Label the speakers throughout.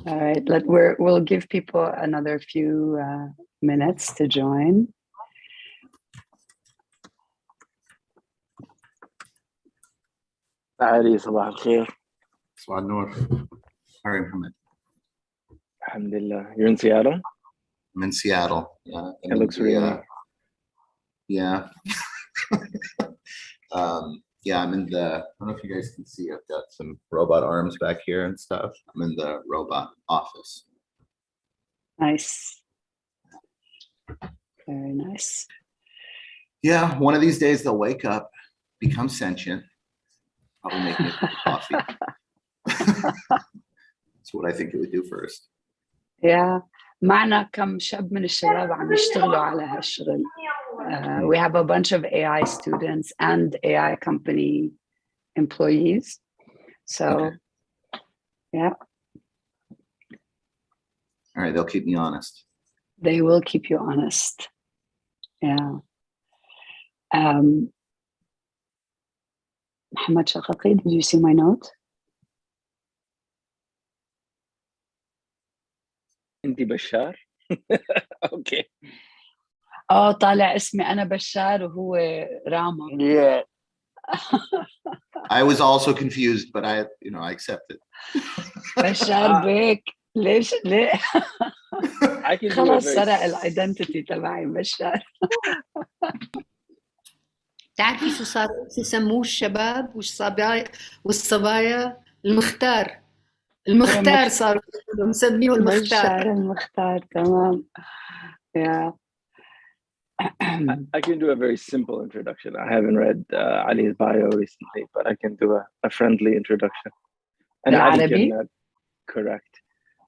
Speaker 1: All right, we'll give people another few minutes to join.
Speaker 2: علي صباح الخير.
Speaker 3: صباح النور. How are you, Muhammad?
Speaker 2: Alhamdulillah. You're in Seattle?
Speaker 3: I'm in Seattle. Yeah.
Speaker 2: It looks really
Speaker 3: yeah. Yeah, I'm in the, I don't know if you guys can see, I've got some robot arms back here and stuff. I'm in the robot office.
Speaker 1: Nice. Very nice.
Speaker 3: Yeah, one of these days they'll wake up, become sentient, probably make me a cup of coffee. That's what I think it would do first.
Speaker 1: Yeah. معنا كم شاب من الشباب عم يشتغلوا على هالشغل. We have a bunch of AI students and AI company employees. So, okay. Yeah.
Speaker 3: All right, they'll keep me honest.
Speaker 1: They will keep you honest. Yeah. Muhammad Shaqaqi, did you see my note?
Speaker 2: انتي بشار. اوكي.
Speaker 1: طالع اسمي انا بشار وهو راما.
Speaker 2: Yeah.
Speaker 3: I was also confused, but I accept it.
Speaker 1: بشار بيك ليش ليه؟ خلاص سرق الايدنتيتي تبعي بشار.
Speaker 4: تعرفي شو صار يسموه الشباب والصبايا المختار صاروا مسميه
Speaker 1: المختار تمام. Yeah.
Speaker 2: I can do a very simple introduction. I haven't read Ali's bio recently, but I can do a friendly introduction. And Ali can correct.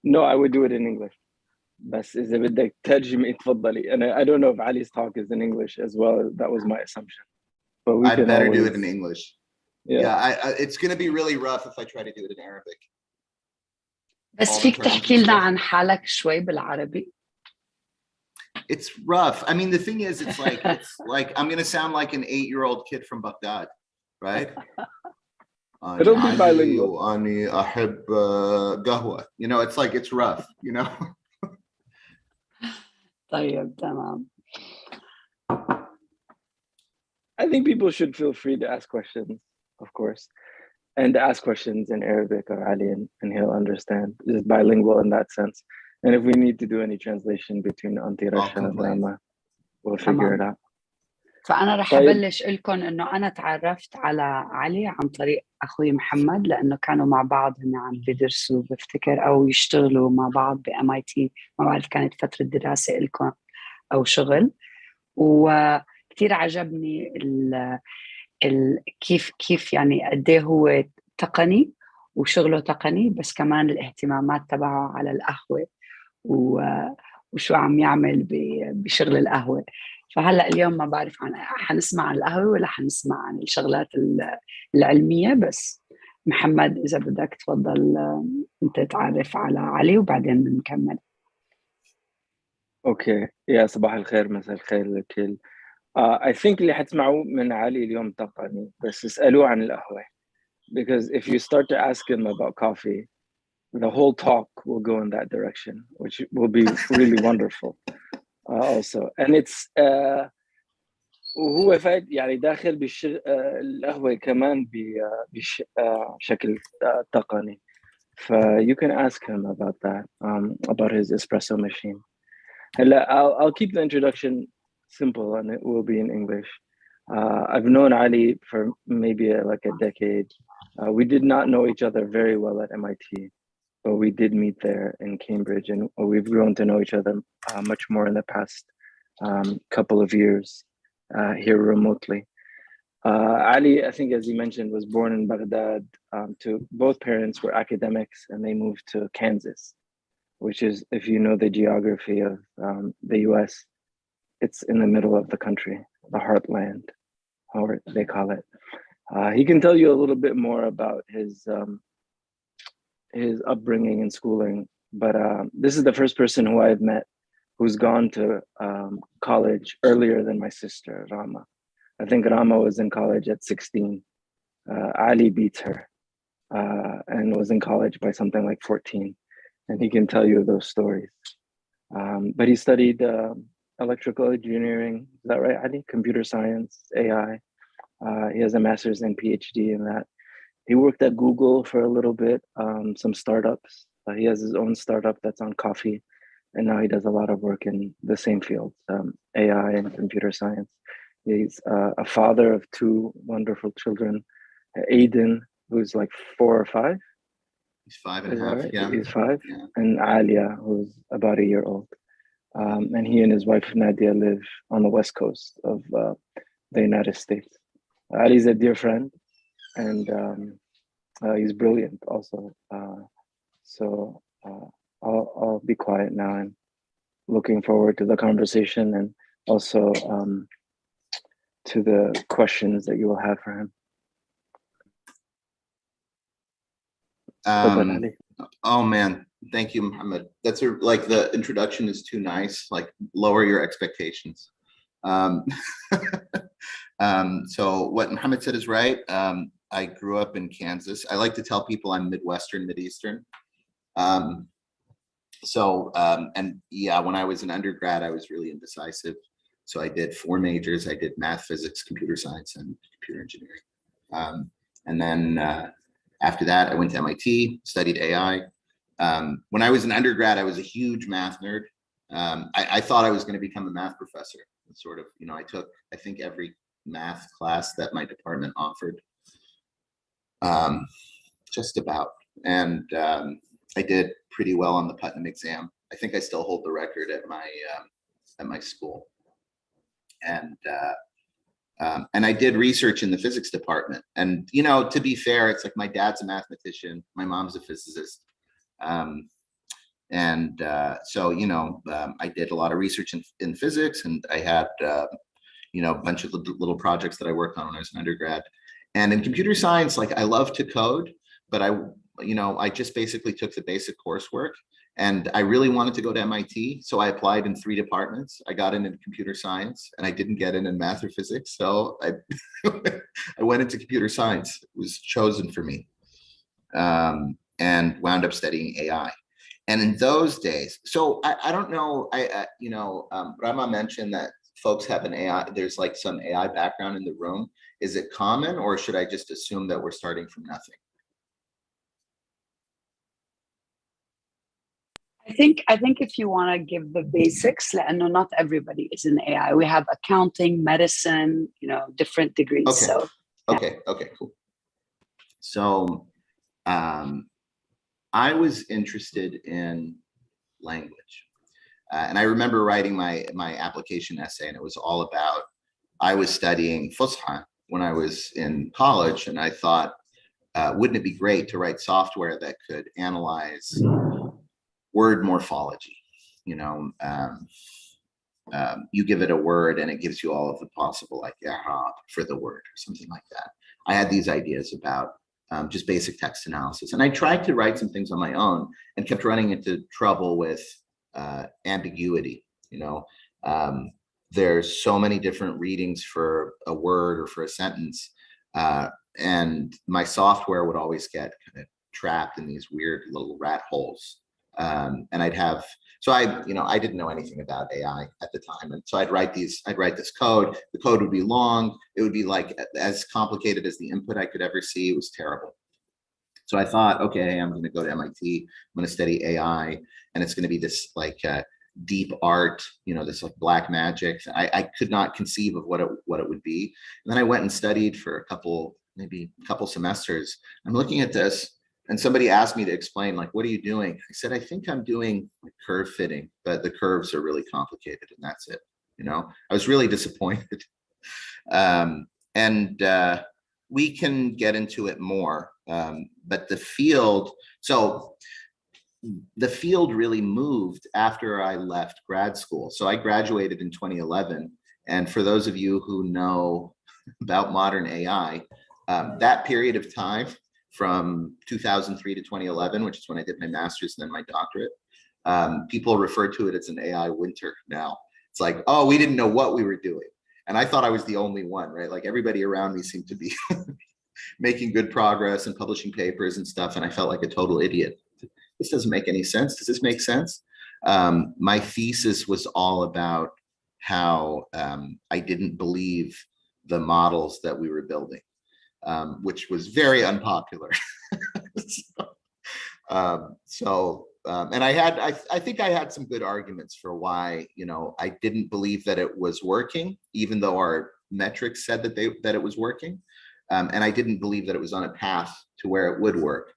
Speaker 2: No, I would do it in English. بس إذا بدك ترجمي اتفضلي. And I don't know if Ali's talk is in English as well. That was my assumption. But we
Speaker 3: I'd better do it in English.
Speaker 2: Yeah,
Speaker 3: it's going to be really rough if I try to do it in Arabic.
Speaker 1: بس فيك تحكي لنا عن حالك شوي بالعربي؟
Speaker 3: It's rough. I mean, the thing is, it's like I'm going to sound like an 8-year-old kid from Baghdad, right?
Speaker 2: It'll be bilingual.
Speaker 3: أنا أحب قهوة. You know, it's like, it's rough, you know?
Speaker 1: طيب تمام.
Speaker 2: I think people should feel free to ask questions, of course, and to ask questions in Arabic or Ali, and he'll understand. It's bilingual in that sense. And if we need to do any translation between Auntie Rasha and Rama, we'll figure it out.
Speaker 1: فأنا رح أبلش لكم إنه أنا تعرفت على علي عن طريق أخوي محمد لأنه كانوا مع بعض هنا عم بيدرسوا بفتكر أو يشتغلوا مع بعض بMIT. ما بعرف كانت فترة دراسة لكم أو شغل. وكتير عجبني كيف يعني قديه هو تقني وشغله تقني بس كمان الاهتمامات تبعه على القهوة وشو عم يعمل بشغل القهوة. فهلأ اليوم ما بعرف حنسمع عن القهوة ولا حنسمع عن الشغلات العلمية. بس محمد إذا بدك تفضل أنت تعرف على علي وبعدين بنكمل.
Speaker 2: اوكي يا صباح الخير مساء الخير للكل. I think اللي حتسمعوه من علي اليوم تقني بس اسألوه عن القهوة. Because if you start to ask him about coffee, the whole talk will go in that direction, which will be really wonderful also. And it's وهو فايد يعني داخل القهوة كمان بشكل تقني. You can ask him about that, about his espresso machine. I'll keep the introduction simple and it will be in English. I've known Ali for maybe like a decade. We did not know each other very well at MIT, but we did meet there in Cambridge, and we've grown to know each other much more in the past couple of years here remotely. Ali, I think as you mentioned, was born in Baghdad. Both parents were academics and they moved to Kansas, which is, if you know the geography of the US, it's in the middle of the country, the heartland, however they call it. He can tell you a little bit more about his upbringing and schooling, but this is the first person who I've met who's gone to college earlier than my sister, Rama. I think Rama was in college at 16. Ali beats her and was in college by something like 14. and he can tell you those stories. But he studied electrical engineering. Is that right, Ali? Computer science, AI. He has a master's and PhD in that. He worked at Google for a little bit, some startups. He has his own startup that's on coffee. And now he does a lot of work in the same fields, AI and computer science. He's a father of two wonderful children, Aiden, who's like 4 or 5.
Speaker 3: He's 5.5, right? Yeah.
Speaker 2: He's 5.
Speaker 3: Yeah.
Speaker 2: And Alia, who's about 1 year old. And he and his wife, Nadia, live on the West Coast of the United States. Ali's a dear friend, and he's brilliant also. So I'll be quiet now and looking forward to the conversation and also to the questions that you will have for him.
Speaker 3: Oh man, thank you, Muhammad. That's like the introduction is too nice. Like lower your expectations. So what Muhammad said is right. I grew up in Kansas. I like to tell people I'm Midwestern, Mideastern. And yeah, when I was an undergrad, I was really indecisive. So I did 4 majors. I did math, physics, computer science, and computer engineering. And then after that, I went to MIT, studied AI. When I was an undergrad, I was a huge math nerd. I thought I was going to become a math professor. Sort of, you know, I took, I think, every math class that my department offered, just about. And I did pretty well on the Putnam exam. I think I still hold the record at my school. And I did research in the physics department. And, you know, to be fair, it's like my dad's a mathematician, my mom's a physicist. So, you know, I did a lot of research in physics, and I had, you know, a bunch of little projects that I worked on when I was an undergrad. And in computer science, like I love to code, but I just basically took the basic coursework, and I really wanted to go to MIT. So I applied in 3 departments. I got in computer science, and I didn't get in math or physics. So I went into computer science. It was chosen for me, and wound up studying AI. And in those days, so I don't know, Rama mentioned that folks have an AI, there's like some AI background in the room. Is it common, or should I just assume that we're starting from nothing?
Speaker 1: I think if you want to give the basics, لأنه not everybody is in AI. We have accounting, medicine, you know, different degrees.
Speaker 3: Okay.
Speaker 1: So
Speaker 3: Okay, cool. So I was interested in language. And I remember writing my application essay, and it was all about, I was studying Fusha when I was in college, and I thought, wouldn't it be great to write software that could analyze word morphology? You know, you give it a word and it gives you all of the possible, like, for the word or something like that. I had these ideas about just basic text analysis. And I tried to write some things on my own and kept running into trouble with ambiguity. You know, there's so many different readings for a word or for a sentence. And my software would always get kind of trapped in these weird little rat holes. And I didn't know anything about AI at the time. And so I'd write this code. The code would be long. It would be like as complicated as the input I could ever see. It was terrible. So I thought, okay, I'm going to go to MIT. I'm going to study AI, and it's going to be this like deep art, you know, this like black magic. I could not conceive of what it would be. And then I went and studied for maybe a couple semesters. I'm looking at this, and somebody asked me to explain, like, what are you doing? I said, I think I'm doing like curve fitting, but the curves are really complicated, and that's it. You know, I was really disappointed. We can get into it more, but the field really moved after I left grad school. So I graduated in 2011. And for those of you who know about modern AI, that period of time from 2003 to 2011, which is when I did my master's and then my doctorate, people refer to it as an AI winter now. It's like, oh, we didn't know what we were doing. And I thought I was the only one, right? Like everybody around me seemed to be making good progress and publishing papers and stuff. And I felt like a total idiot. this doesn't make any sense. Does this make sense? My thesis was all about how I didn't believe the models that we were building, which was very unpopular. And I think I had some good arguments for why, you know, I didn't believe that it was working, even though our metrics said that it was working. And I didn't believe that it was on a path to where it would work.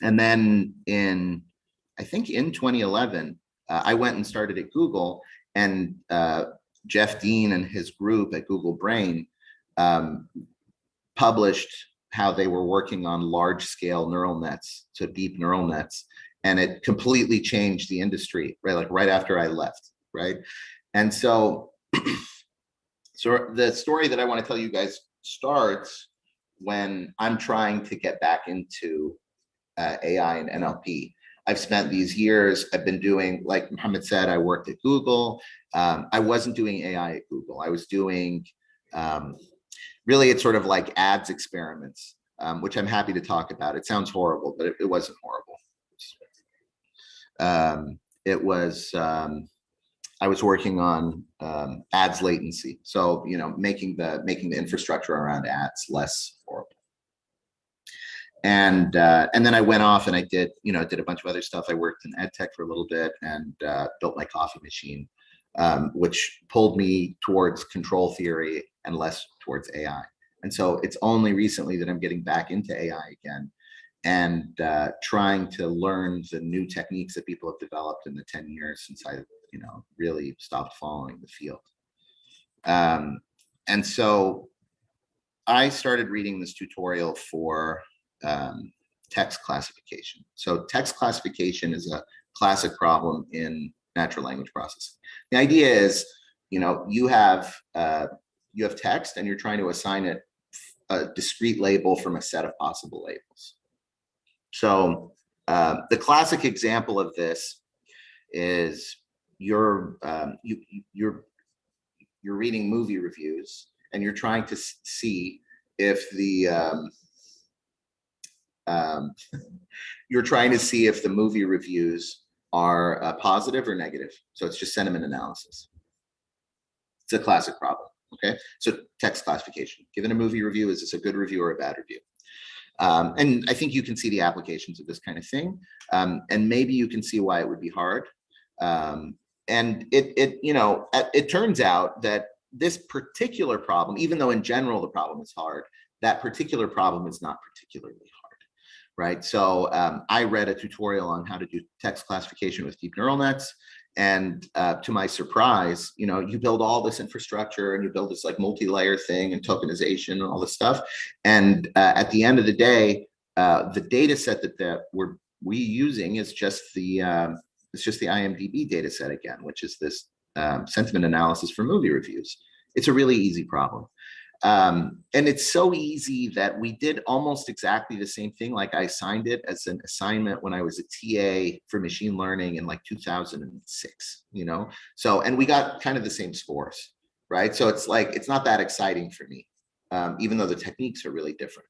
Speaker 3: And then I think in 2011, I went and started at Google, and Jeff Dean and his group at Google Brain published how they were working on large scale neural nets, so deep neural nets. And it completely changed the industry, right? Like right after I left, right? And so, so the story that I want to tell you guys starts when I'm trying to get back into AI and NLP. I've spent these years, I've been doing, like Muhammad said, I worked at Google. I wasn't doing AI at Google. I was doing, really it's sort of like ads experiments, which I'm happy to talk about. It sounds horrible, but it wasn't horrible. I was working on ads latency. So, you know, making the infrastructure around ads less horrible. And then I went off and I did a bunch of other stuff. I worked in ed tech for a little bit and built my coffee machine, which pulled me towards control theory and less towards AI. And so it's only recently that I'm getting back into AI again and trying to learn the new techniques that people have developed in the 10 years since I, you know, really stopped following the field. And so I started reading this tutorial for text classification. So text classification is a classic problem in natural language processing. The idea is, you know, you have text and you're trying to assign it a discrete label from a set of possible labels. So the classic example of this is you're reading movie reviews and you're trying to see if the movie reviews are positive or negative. So it's just sentiment analysis. It's a classic problem. Okay, so text classification. Given a movie review, is this a good review or a bad review? And I think you can see the applications of this kind of thing, and maybe you can see why it would be hard. And it turns out that this particular problem, even though in general the problem is hard, that particular problem is not particularly hard, right? So I read a tutorial on how to do text classification with deep neural nets. And to my surprise, you know, you build all this infrastructure and you build this like multi-layer thing and tokenization and all this stuff. And at the end of the day, the data set that we're using is just the IMDb data set again, which is this sentiment analysis for movie reviews. It's a really easy problem. And it's so easy that we did almost exactly the same thing. Like I assigned it as an assignment when I was a TA for machine learning in like 2006, you know? So, and we got kind of the same scores, right? So it's like, it's not that exciting for me, even though the techniques are really different.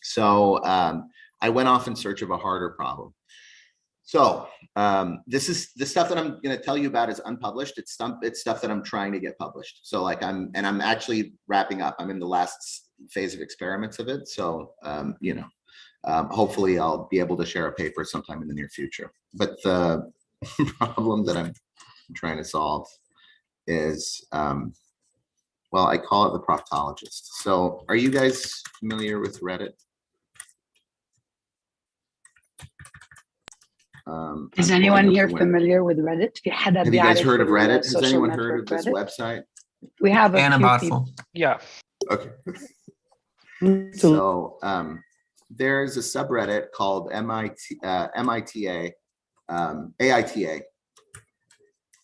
Speaker 3: So I went off in search of a harder problem. So this is the stuff that I'm going to tell you about is unpublished. It's stuff that I'm trying to get published. So like I'm actually wrapping up. I'm in the last phase of experiments of it. So hopefully I'll be able to share a paper sometime in the near future. But the problem that I'm trying to solve is, well, I call it the proctologist. So are you guys familiar with Reddit?
Speaker 1: Is anyone here familiar with Reddit?
Speaker 3: Have you guys heard of Reddit? Has anyone heard of this website?
Speaker 1: We have a few
Speaker 5: people. Yeah.
Speaker 3: Okay. So there's a subreddit called AITA,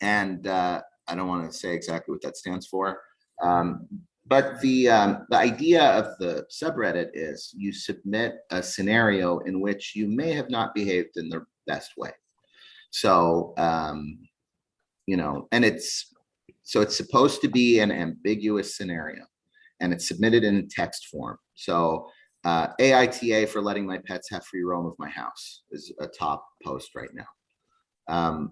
Speaker 3: and I don't want to say exactly what that stands for, but the idea of the subreddit is you submit a scenario in which you may have not behaved in the best way. So, and it's supposed to be an ambiguous scenario and it's submitted in text form. So AITA for letting my pets have free roam of my house is a top post right now.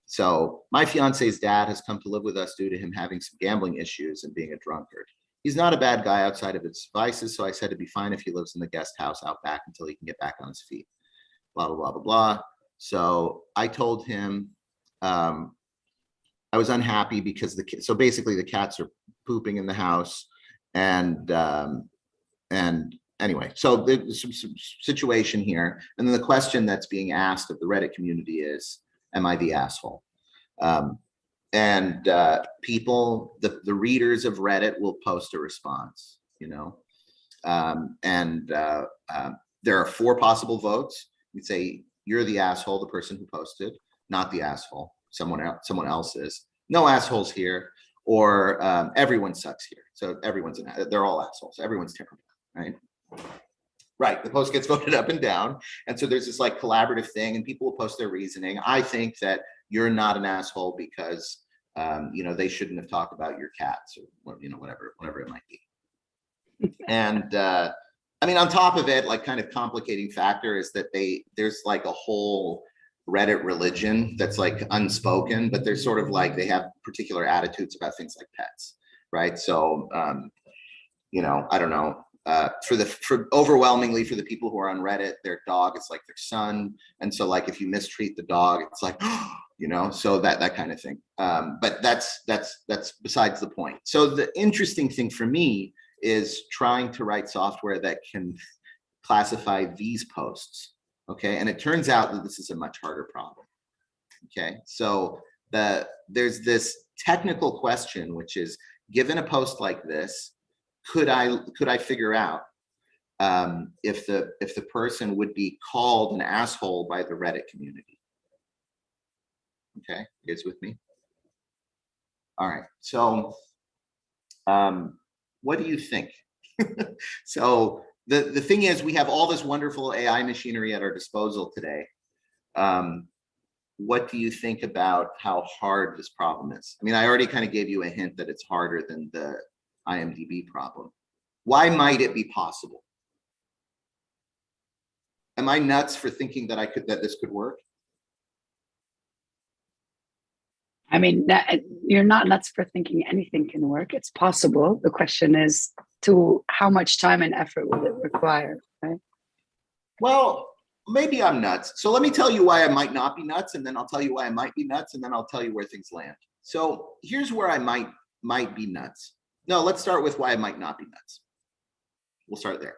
Speaker 3: So my fiance's dad has come to live with us due to him having some gambling issues and being a drunkard. He's not a bad guy outside of his vices, so I said it'd be fine if he lives in the guest house out back until he can get back on his feet. Blah, blah, blah, blah, blah. So I told him I was unhappy because so basically the cats are pooping in the house, and anyway, so there's some situation here. And then the question that's being asked of the Reddit community is, am I the asshole? People, the readers of Reddit will post a response, you know, there are 4 possible votes. You'd say you're the asshole, the person who posted, not the asshole, someone else is. No assholes here, or everyone sucks here. So they're all assholes. Everyone's terrible, right? Right, the post gets voted up and down. And so there's this like collaborative thing, and people will post their reasoning. I think that you're not an asshole because, you know, they shouldn't have talked about your cats, or, you know, whatever it might be. And I mean, on top of it, like kind of complicating factor is that there's like a whole Reddit religion that's like unspoken, but they're sort of like, they have particular attitudes about things like pets, right? So, you know, I don't know. Overwhelmingly for the people who are on Reddit, their dog is like their son, and so like if you mistreat the dog, it's like, you know, so that kind of thing. But that's besides the point. So the interesting thing for me is trying to write software that can classify these posts. Okay, and it turns out that this is a much harder problem. Okay, so there's this technical question, which is, given a post like this, could I figure out if the person would be called an asshole by the Reddit community? Okay, you guys with me? All right, so what do you think? So the thing is, we have all this wonderful AI machinery at our disposal today. What do you think about how hard this problem is? I mean, I already kind of gave you a hint that it's harder than the IMDb problem. Why might it be possible? Am I nuts for thinking that this could work?
Speaker 1: I mean, you're not nuts for thinking anything can work. It's possible. The question is, to how much time and effort will it require, right?
Speaker 3: Well, maybe I'm nuts. So let me tell you why I might not be nuts, and then I'll tell you why I might be nuts, and then I'll tell you where things land. So here's where I might be nuts. No, let's start with why I might not be nuts. We'll start there.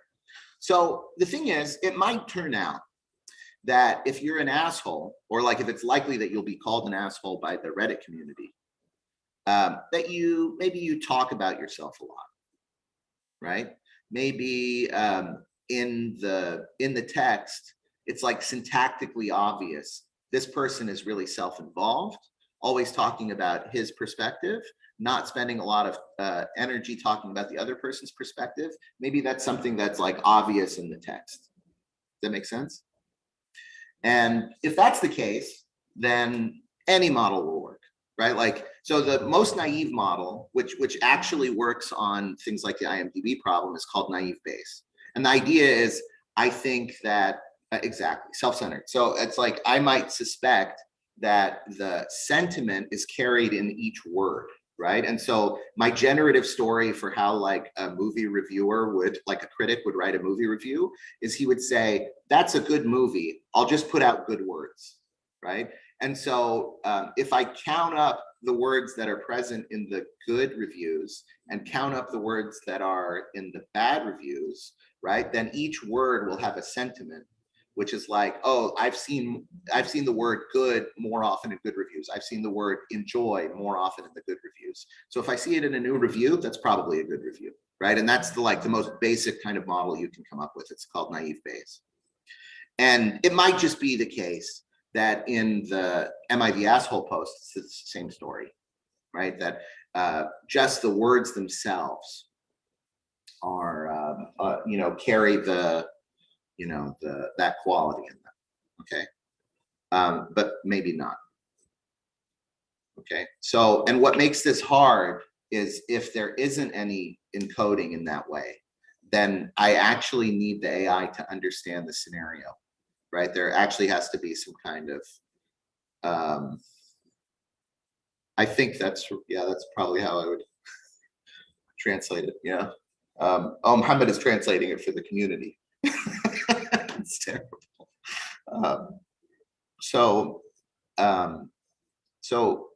Speaker 3: So the thing is, it might turn out that if you're an asshole, or like if it's likely that you'll be called an asshole by the Reddit community, that maybe you talk about yourself a lot, right? Maybe in the text, it's like syntactically obvious. This person is really self-involved, always talking about his perspective, not spending a lot of energy talking about the other person's perspective. Maybe that's something that's like obvious in the text. Does that make sense? And if that's the case, then any model will work, right? Like, so the most naive model, which actually works on things like the IMDb problem, is called naive Bayes. And the idea is, I think that, exactly, self-centered. So it's like, I might suspect that the sentiment is carried in each word, right? And so my generative story for how like a movie reviewer would, like a critic would write a movie review, is he would say, that's a good movie, I'll just put out good words, right? And so if I count up the words that are present in the good reviews and count up the words that are in the bad reviews, right, then each word will have a sentiment, which is like, oh, I've seen the word good more often in good reviews. I've seen the word enjoy more often in the good reviews. So if I see it in a new review, that's probably a good review, right? And that's the most basic kind of model you can come up with. It's called naive Bayes. And it might just be the case that in the Am I the Asshole post, it's the same story, right? That just the words themselves are, carry the, that quality in them, okay? But maybe not, okay? So, and what makes this hard is if there isn't any encoding in that way, then I actually need the AI to understand the scenario, right? There actually has to be some kind of, I think that's probably how I would translate it. Yeah. Oh, Muhammad is translating it for the community. It's terrible. So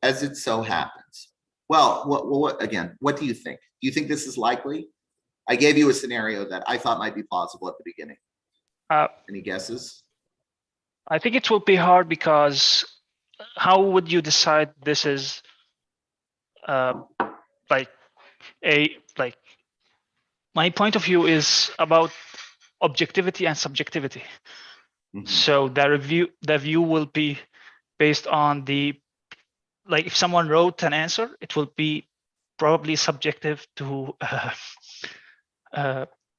Speaker 3: as it so happens, well, what again, what do you think? Do you think this is likely? I gave you a scenario that I thought might be plausible at the beginning. Any guesses?
Speaker 5: I think it will be hard, because how would you decide this is like my point of view is about objectivity and subjectivity. Mm-hmm. So the view will be based on like if someone wrote an answer, it will be probably subjective to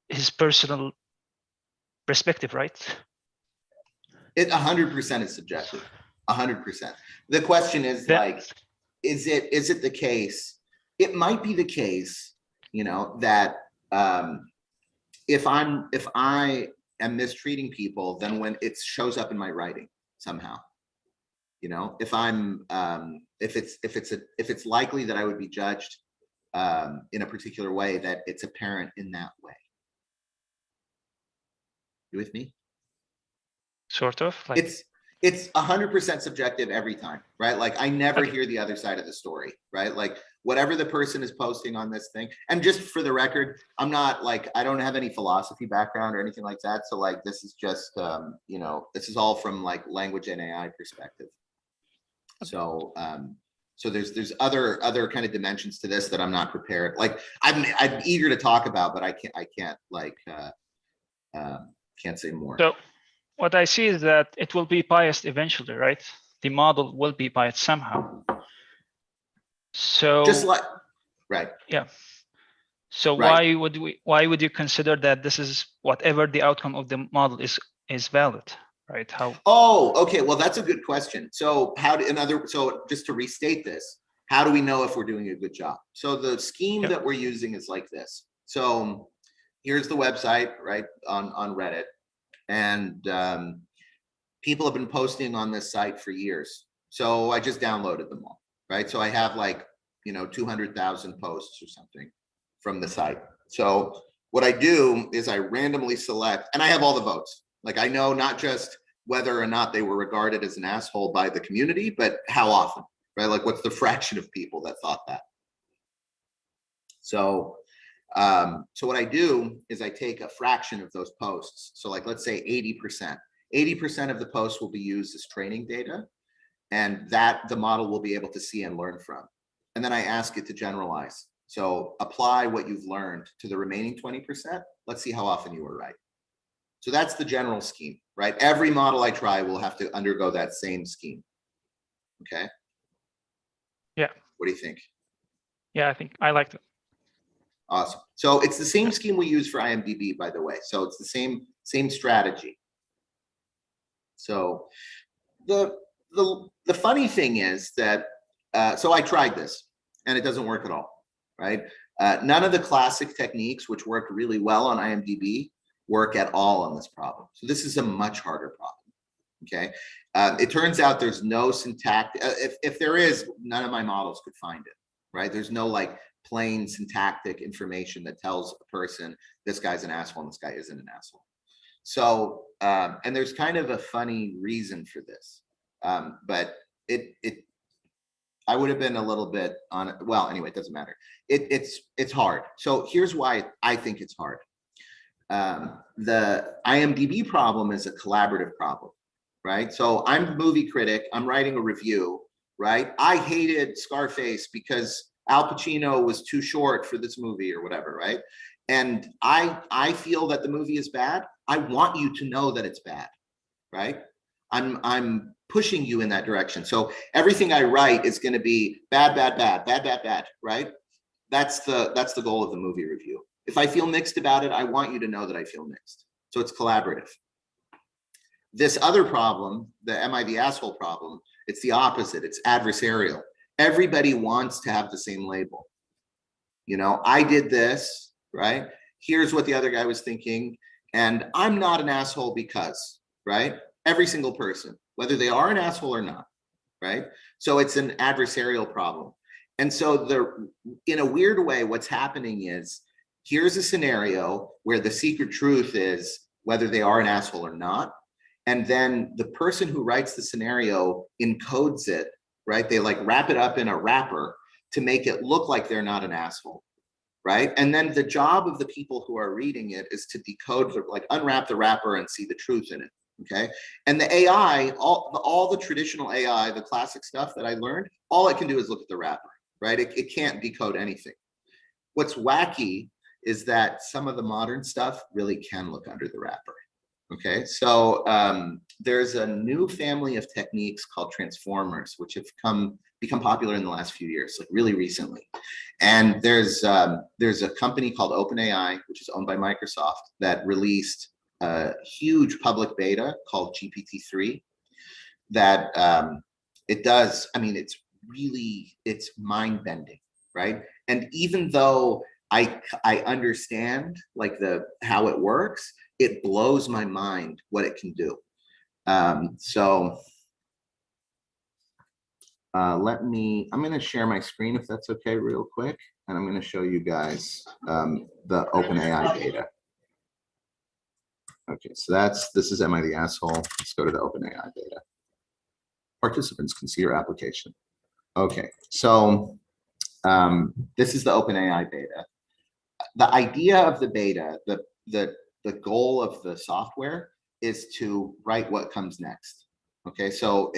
Speaker 5: his personal perspective, right?
Speaker 3: It 100% is subjective, 100%. The question is like, is it the case? It might be the case, you know, that if I am mistreating people, then when it shows up in my writing somehow, you know, if I'm if it's likely that I would be judged in a particular way, that it's apparent in that way. You with me?
Speaker 5: Sort of. Like
Speaker 3: it's 100% subjective every time, right? Like I never hear the other side of the story, right? Like whatever the person is posting on this thing, and just for the record, I'm not like, I don't have any philosophy background or anything like that. So like, this is just, you know, this is all from like language and AI perspective. So, so there's other kind of dimensions to this that I'm not prepared. Like I'm eager to talk about, but I can't like, can't say more.
Speaker 5: So what I see is that it will be biased eventually, right? The model will be biased somehow. So
Speaker 3: just like, right.
Speaker 5: Yeah. So
Speaker 3: right.
Speaker 5: why would you consider that this is whatever the outcome of the model is valid, right? How?
Speaker 3: Oh, okay. Well, that's a good question. So so just to restate this, how do we know if we're doing a good job? So the scheme that we're using is like this. So here's the website, right, on Reddit. And people have been posting on this site for years. So I just downloaded them all, right? So I have like, you know, 200,000 posts or something from the site. So what I do is I randomly select, and I have all the votes. Like I know not just whether or not they were regarded as an asshole by the community, but how often, right? Like what's the fraction of people that thought that? So so what I do is I take a fraction of those posts. So like, let's say 80%. 80% of the posts will be used as training data, and that the model will be able to see and learn from. And then I ask it to generalize. So apply what you've learned to the remaining 20%. Let's see how often you were right. So that's the general scheme, right? Every model I try will have to undergo that same scheme. Okay.
Speaker 5: Yeah.
Speaker 3: What do you think?
Speaker 5: Yeah, I think I liked it.
Speaker 3: Awesome. So it's the same scheme we use for IMDb, by the way. So it's the same strategy. So the funny thing is that so I tried this and it doesn't work at all, right? None of the classic techniques which worked really well on IMDb work at all on this problem. So this is a much harder problem. Okay. It turns out there's no syntactic. If there is, none of my models could find it, right? There's no like plain syntactic information that tells a person this guy's an asshole and this guy isn't an asshole. So and there's kind of a funny reason for this, but I would have been a little bit on it. Well, anyway, it doesn't matter. It's hard. So here's why I think it's hard. The IMDb problem is a collaborative problem, right? So I'm a movie critic. I'm writing a review, right? I hated Scarface because Al Pacino was too short for this movie or whatever, right? And I feel that the movie is bad. I want you to know that it's bad, right? I'm pushing you in that direction. So everything I write is going to be bad, right? That's the goal of the movie review. If I feel mixed about it, I want you to know that I feel mixed. So it's collaborative. This other problem, the am I the asshole problem, it's the opposite. It's adversarial. Everybody wants to have the same label. You know, I did this, right? here's what the other guy was thinking, and I'm not an asshole because, right? Every single person, whether they are an asshole or not, right? So it's an adversarial problem. And so in a weird way, what's happening is, here's a scenario where the secret truth is whether they are an asshole or not. And then the person who writes the scenario encodes it, right? They like wrap it up in a wrapper to make it look like they're not an asshole, right? And then the job of the people who are reading it is to decode, like unwrap the wrapper and see the truth in it, okay? And the AI, all the traditional AI, the classic stuff that I learned, all it can do is look at the wrapper, right? It can't decode anything. What's wacky is that some of the modern stuff really can look under the wrapper. Okay, so there's a new family of techniques called transformers, which have become popular in the last few years, like really recently. And there's a company called OpenAI, which is owned by Microsoft, that released a huge public beta called GPT-3 that it does, I mean, it's mind-bending, right? And even though I understand like how it works, it blows my mind what it can do. So I'm going to share my screen if that's okay real quick. And I'm going to show you guys the OpenAI beta. Okay, so this is Am I the Asshole? Let's go to the OpenAI beta. Participants can see your application. Okay, so this is the OpenAI beta. The idea of the beta, the goal of the software is to write what comes next. Okay, so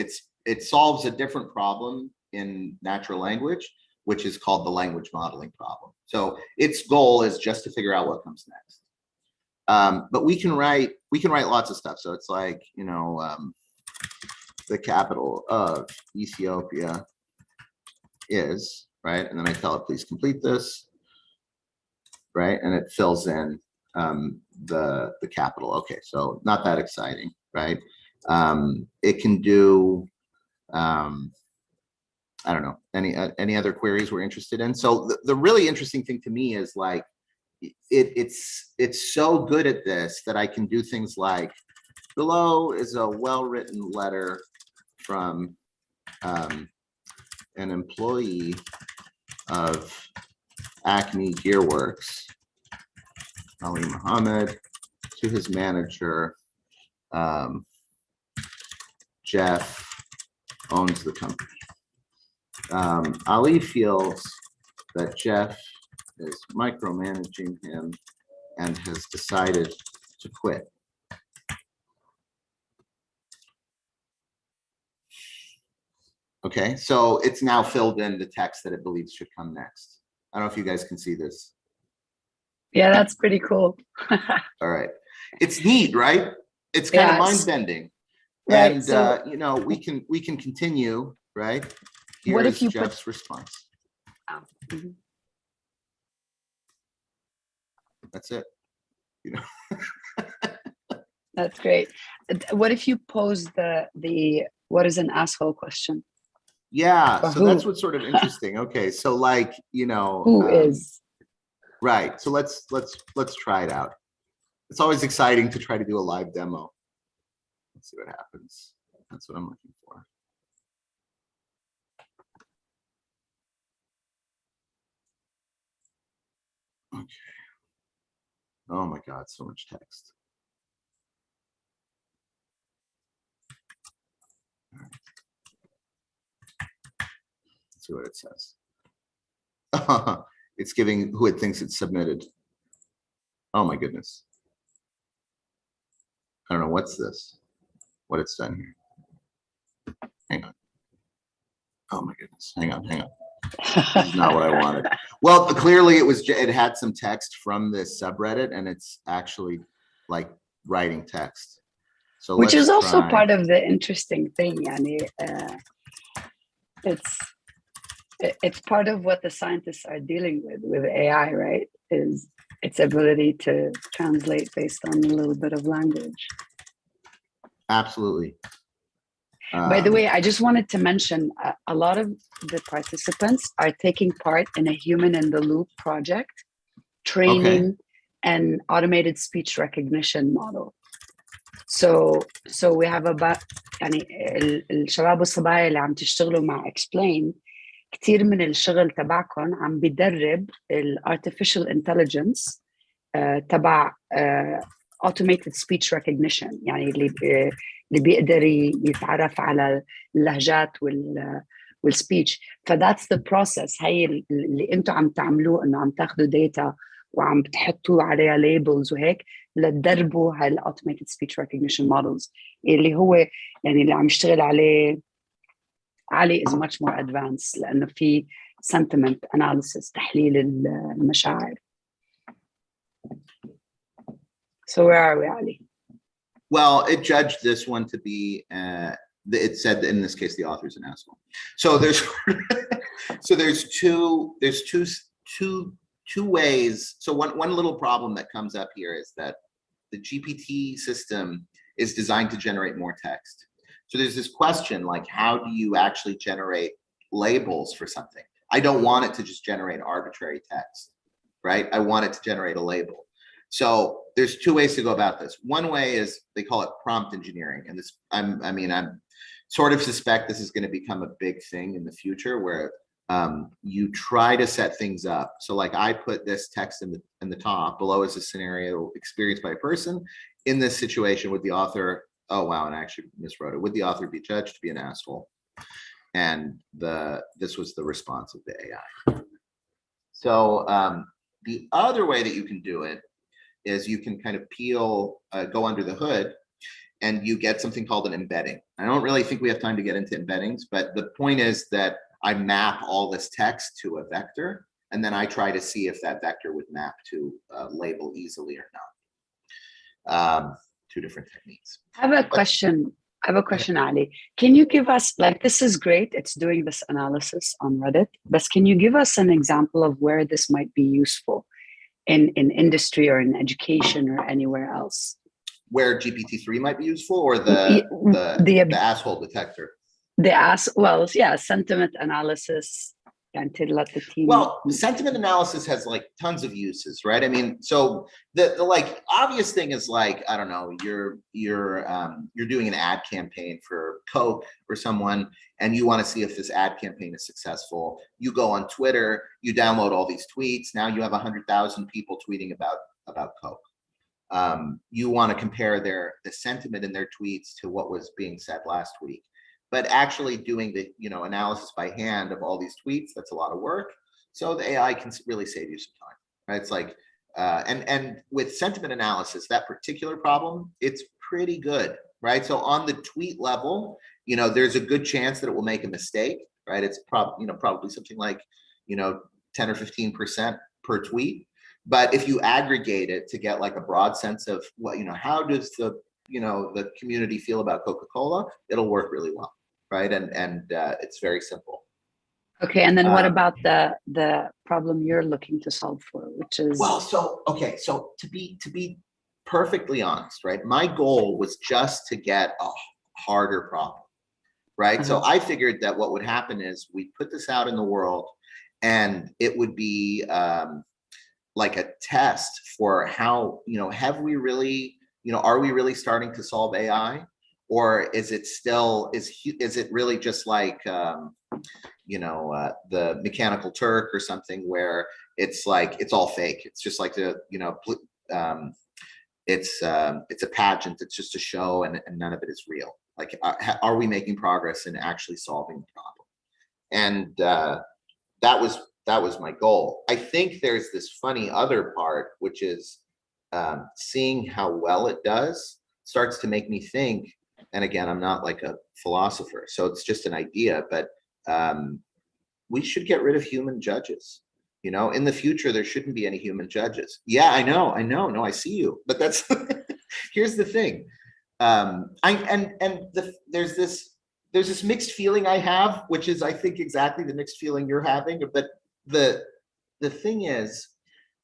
Speaker 3: it solves a different problem in natural language, which is called the language modeling problem. So its goal is just to figure out what comes next. But we can write lots of stuff. So it's like, you know, the capital of Ethiopia is, right? And then I tell it, please complete this, right? And it fills in the capital. Okay, so not that exciting, right? It can do, I don't know, any other queries we're interested in. So the really interesting thing to me is like, it's so good at this that I can do things like, below is a well-written letter from an employee of Acme Gearworks, Ali Muhammad, to his manager, Jeff owns the company. Ali feels that Jeff is micromanaging him and has decided to quit. Okay, so it's now filled in the text that it believes should come next. I don't know if you guys can see this.
Speaker 1: Yeah, that's pretty cool.
Speaker 3: All right, it's neat, right? It's kind of mind-bending,
Speaker 1: right,
Speaker 3: and
Speaker 1: so,
Speaker 3: you know, we can continue, right? Here's
Speaker 1: what if you
Speaker 3: Jeff's response.
Speaker 1: Mm-hmm.
Speaker 3: That's it. You know.
Speaker 1: That's great. What if you pose the what is an asshole question?
Speaker 3: Yeah,
Speaker 1: Or
Speaker 3: so
Speaker 1: who?
Speaker 3: that's what's sort of interesting. Okay, so like, you know,
Speaker 1: who is
Speaker 3: right. So let's try it out. It's always exciting to try to do a live demo. Let's see what happens. That's what I'm looking for. Okay. Oh my God, so much text. All right. Let's see what it says. It's giving who it thinks it's submitted. Oh my goodness. I don't know what's this, what it's done here. Hang on. Oh my goodness. Hang on. This is not what I wanted. Well, clearly it had some text from this subreddit, and it's actually like writing text. So
Speaker 1: which is also part of the interesting thing. Yani, it's part of what the scientists are dealing with AI, right? Is its ability to translate based on a little bit of language.
Speaker 3: Absolutely.
Speaker 1: By the way, I just wanted to mention a lot of the participants are taking part in a human in the loop project, training an automated speech recognition model. So we have about يعني الشباب والصبايا اللي عم تشتغلوا مع explain كتير من الشغل تبعكم عم بيدرب ال artificial intelligence تبع automated speech recognition، يعني اللي بيقدر يتعرف على اللهجات والسبيتش. فذاتس ذا بروسيس، هي اللي انتم عم تعملوه، انه عم تاخذوا داتا وعم بتحطوا عليها ليبلز وهيك لتدربوا هاي الاوتوميتد سبيتش ريكوجنيشن مودلز، اللي هو يعني اللي عم يشتغل عليه علي is much more advanced، لانه في sentiment analysis، تحليل المشاعر. So where are we, Ali?
Speaker 3: Well, it judged this one to be, it said that in this case, the author's an asshole. So there's two ways. So one little problem that comes up here is that the GPT system is designed to generate more text. So there's this question, like, how do you actually generate labels for something? I don't want it to just generate arbitrary text, right? I want it to generate a label. So there's two ways to go about this. One way is they call it prompt engineering. And this, I'm sort of suspect this is going to become a big thing in the future, where you try to set things up. So like I put this text in the top, below is a scenario experienced by a person. In this situation, would the author, oh wow, and I actually miswrote it. Would the author be judged to be an asshole? And this was the response of the AI. So the other way that you can do it is you can kind of go under the hood, and you get something called an embedding. I don't really think we have time to get into embeddings, but the point is that I map all this text to a vector, and then I try to see if that vector would map to a label easily or not. Two different techniques.
Speaker 1: I have a question, Ali. Can you give us, like, this is great, it's doing this analysis on Reddit, but can you give us an example of where this might be useful in industry or in education or anywhere else?
Speaker 3: Where GPT-3 might be useful, or the asshole detector? Sentiment analysis. And to let the team. Well, sentiment analysis has like tons of uses, right? I mean, so the like obvious thing is like, I don't know, you're doing an ad campaign for Coke or someone, and you want to see if this ad campaign is successful. You go on Twitter, you download all these tweets. Now you have 100,000 people tweeting about Coke. You want to compare the sentiment in their tweets to what was being said last week. But actually doing the analysis by hand of all these tweets, that's a lot of work. So the AI can really save you some time, right? It's like, and with sentiment analysis, that particular problem, it's pretty good, right? So on the tweet level, there's a good chance that it will make a mistake, right? It's probably something like 10 or 15% per tweet. But if you aggregate it to get like a broad sense of what how does the community feel about Coca-Cola, it'll work really well. Right, and it's very simple.
Speaker 1: Okay, and then what about the problem you're looking to solve for, which is
Speaker 3: so to be perfectly honest, right? My goal was just to get a harder problem, right? So I figured that what would happen is we'd put this out in the world, and it would be like a test for how have we really are we really starting to solve AI? Or is it still, is it really just like, the Mechanical Turk or something, where it's like, it's all fake. It's just like it's a pageant. It's just a show, and none of it is real. Like, are we making progress in actually solving the problem? And that was my goal. I think there's this funny other part, which is seeing how well it does starts to make me think. And again, I'm not like a philosopher, so it's just an idea, but we should get rid of human judges. In the future, there shouldn't be any human judges. Yeah, I know. No, I see you. But that's, here's the thing. There's this mixed feeling I have, which is, I think, exactly the mixed feeling you're having. But the thing is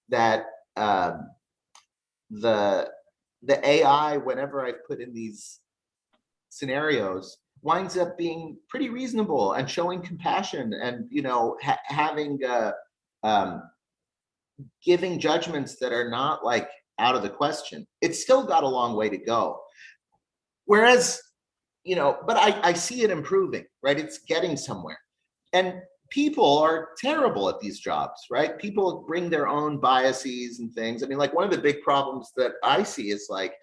Speaker 3: that the AI, whenever I put in these scenarios, winds up being pretty reasonable and showing compassion and having giving judgments that are not like out of the question. It's still got a long way to go. Whereas, you know, but I see it improving, right? It's getting somewhere. And people are terrible at these jobs, right? People bring their own biases and things. I mean, like, one of the big problems that I see is, like,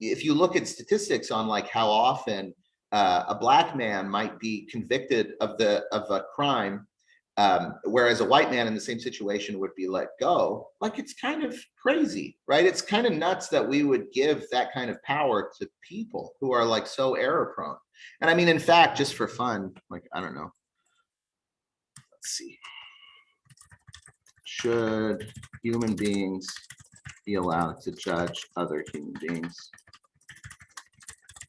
Speaker 3: if you look at statistics on like how often a Black man might be convicted of a crime, whereas a white man in the same situation would be let go, like, it's kind of crazy, right? It's kind of nuts that we would give that kind of power to people who are like so error prone. And I mean, in fact, just for fun, like, I don't know. Let's see. Should human beings be allowed to judge other human beings?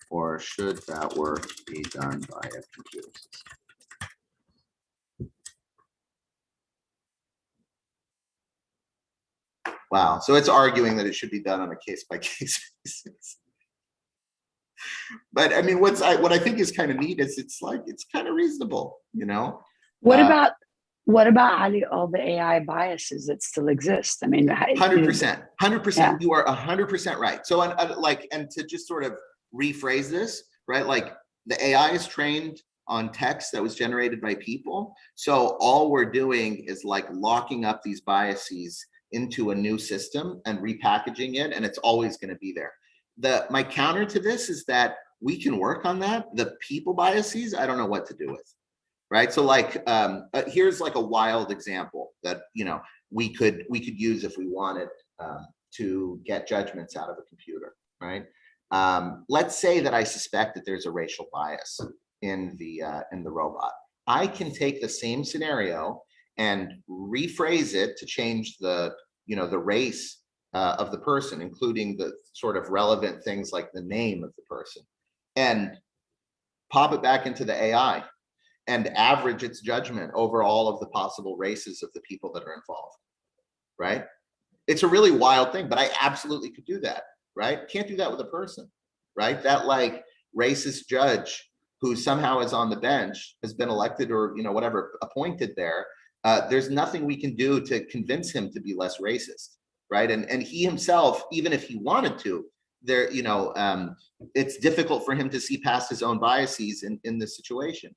Speaker 3: Or should that work be done by a computer system? Wow, so it's arguing that it should be done on a case-by-case basis. But I mean, what I think is kind of neat is it's kind of reasonable, you know?
Speaker 1: What about Ali, all the AI biases that still exist? I mean,
Speaker 3: 100%, 100%.
Speaker 1: Yeah.
Speaker 3: You are 100% right. So, and to just sort of rephrase this, right? Like, the AI is trained on text that was generated by people. So all we're doing is like locking up these biases into a new system and repackaging it, and it's always going to be there. My counter to this is that we can work on that. The people biases, I don't know what to do with, right? So like, here's like a wild example that, you know, we could use if we wanted to get judgments out of a computer, right? Let's say that I suspect that there's a racial bias in the robot. I can take the same scenario and rephrase it to change the race of the person, including the sort of relevant things like the name of the person, and pop it back into the AI and average its judgment over all of the possible races of the people that are involved, right? It's a really wild thing, but I absolutely could do that, right? Can't do that with a person, right? That like racist judge who somehow is on the bench, has been elected or, you know, whatever, appointed there. There's nothing we can do to convince him to be less racist, right? And he himself, even if he wanted to, there, you know, it's difficult for him to see past his own biases in this situation,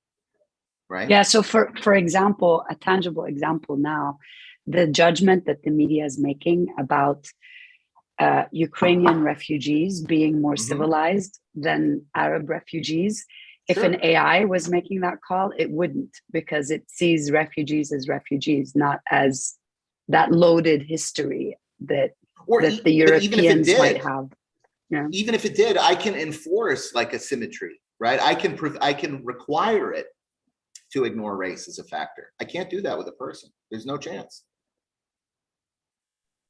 Speaker 3: right?
Speaker 1: Yeah. So for example, a tangible example now, the judgment that the media is making about Ukrainian refugees being more civilized than Arab refugees. If an AI was making that call, it wouldn't, because it sees refugees as refugees, not as that loaded history that the Europeans might have. Yeah.
Speaker 3: Even if it did, I can enforce like a symmetry, right? I can require it to ignore race as a factor. I can't do that with a person. There's no chance.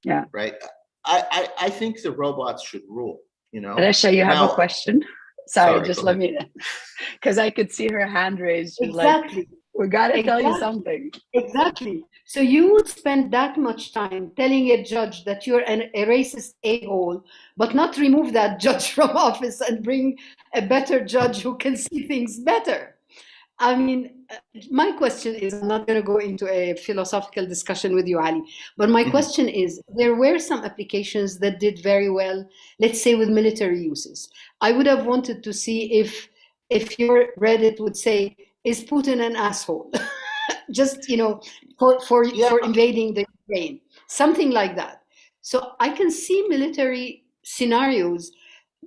Speaker 1: Yeah.
Speaker 3: Right. I think the robots should rule, you know.
Speaker 1: Alesha, you have a question? Sorry, just let me, because I could see her hand raised. She's
Speaker 4: exactly.
Speaker 1: Like, we got to tell you something.
Speaker 4: Exactly. So you would spend that much time telling a judge that you're a racist a-hole, but not remove that judge from office and bring a better judge who can see things better. I mean, my question is, I'm not going to go into a philosophical discussion with you, Ali, but my question is, there were some applications that did very well, let's say with military uses. I would have wanted to see if your Reddit would say, is Putin an asshole? Just, you know, for invading the Ukraine, something like that. So I can see military scenarios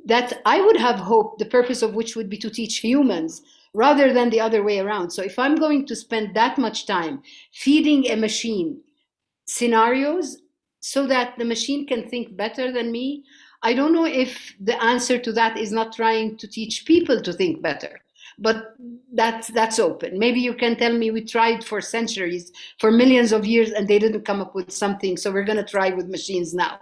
Speaker 4: that I would have hoped the purpose of which would be to teach humans rather than the other way around. So if I'm going to spend that much time feeding a machine scenarios so that the machine can think better than me, I don't know if the answer to that is not trying to teach people to think better. But that's open. Maybe you can tell me we tried for centuries, for millions of years, and they didn't come up with something, so we're going to try with machines now.